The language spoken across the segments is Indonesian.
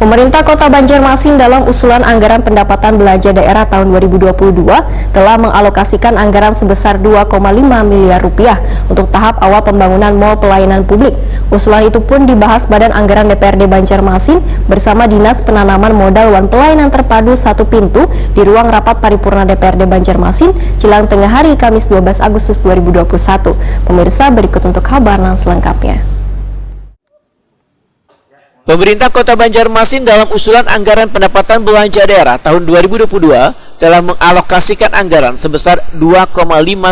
Pemerintah Kota Banjarmasin dalam usulan anggaran pendapatan belanja daerah tahun 2022 telah mengalokasikan anggaran sebesar 2,5 miliar rupiah untuk tahap awal pembangunan mal pelayanan publik. Usulan itu pun dibahas Badan Anggaran DPRD Banjarmasin bersama Dinas Penanaman Modal Wan Pelayanan Terpadu Satu Pintu di ruang rapat paripurna DPRD Banjarmasin jelang tengah hari Kamis 12 Agustus 2021. Pemirsa, berikut untuk kabar selengkapnya. Pemerintah Kota Banjarmasin dalam usulan anggaran pendapatan belanja daerah tahun 2022 telah mengalokasikan anggaran sebesar 2,5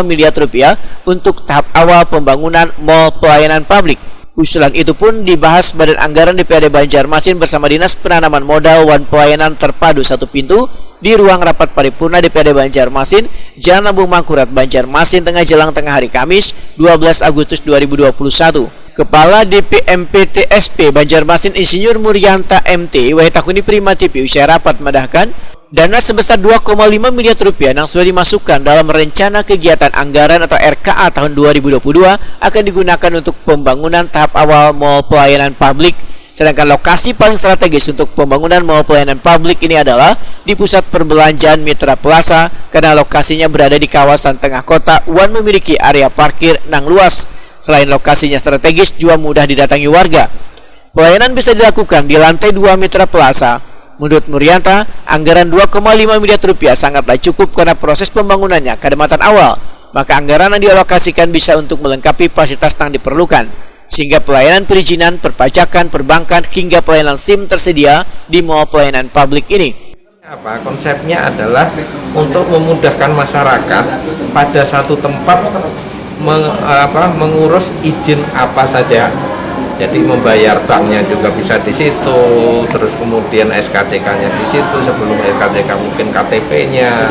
miliar rupiah untuk tahap awal pembangunan mal pelayanan publik. Usulan itu pun dibahas Badan Anggaran DPRD Banjarmasin bersama Dinas Penanaman Modal Wan Pelayanan Terpadu Satu Pintu di ruang rapat paripurna DPRD Banjarmasin, Jalan Lambung Mangkurat, Banjarmasin jelang tengah hari Kamis 12 Agustus 2021. Kepala DPMPTSP Banjarmasin Insinyur Muryanta MT Wahitakuni Prima TV usai rapat madahkan dana sebesar 2,5 miliar rupiah yang sudah dimasukkan dalam rencana kegiatan anggaran atau RKA tahun 2022 akan digunakan untuk pembangunan tahap awal mal pelayanan publik. Sedangkan lokasi paling strategis untuk pembangunan mal pelayanan publik ini adalah di pusat perbelanjaan Mitra Plaza karena lokasinya berada di kawasan tengah kota Wan memiliki area parkir nang luas. Selain lokasinya strategis, juga mudah didatangi warga. Pelayanan bisa dilakukan di lantai 2 Mitra Plaza. Menurut Muryanta, anggaran 2,5 miliar rupiah sangatlah cukup karena proses pembangunannya kadematan awal. Maka anggaran yang dialokasikan bisa untuk melengkapi fasilitas yang diperlukan. Sehingga pelayanan perizinan, perpajakan, perbankan, hingga pelayanan SIM tersedia di mall pelayanan publik ini. Konsepnya adalah untuk memudahkan masyarakat pada satu tempat mengurus izin apa saja. Jadi membayar banknya juga bisa di situ, terus kemudian SKCK-nya di situ, sebelum SKCK mungkin KTP-nya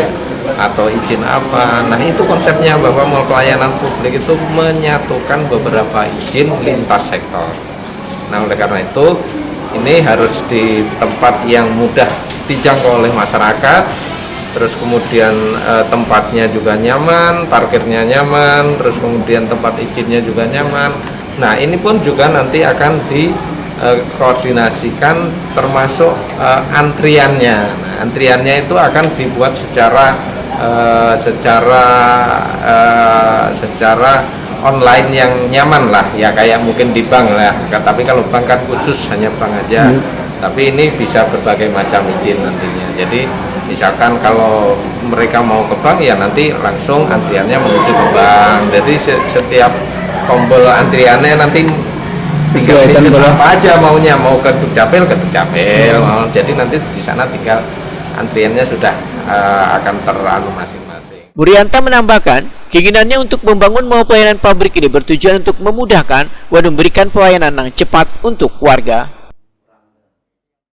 atau izin apa. Nah, itu konsepnya bahwa mal pelayanan publik itu menyatukan beberapa izin lintas sektor. Nah, oleh karena itu ini harus di tempat yang mudah dijangkau oleh masyarakat. Terus kemudian tempatnya juga nyaman, parkirnya nyaman, terus kemudian tempat izinnya juga nyaman. Nah, ini pun juga nanti akan dikoordinasikan termasuk antriannya. Nah, antriannya itu akan dibuat secara online yang nyaman lah, ya kayak mungkin di bank lah. Tapi kalau bank kan khusus hanya bank aja. Tapi ini bisa berbagai macam izin nantinya. Jadi misalkan kalau mereka mau ke bank ya nanti langsung antriannya menuju ke bank. Jadi setiap tombol antriannya nanti tinggal izin apa aja maunya, mau ke Dukcapil jadi nanti di sana tinggal antriannya sudah akan teranu masing-masing. Muryanta menambahkan, keinginannya untuk membangun mall pelayanan publik ini bertujuan untuk memudahkan dan memberikan pelayanan yang cepat untuk warga.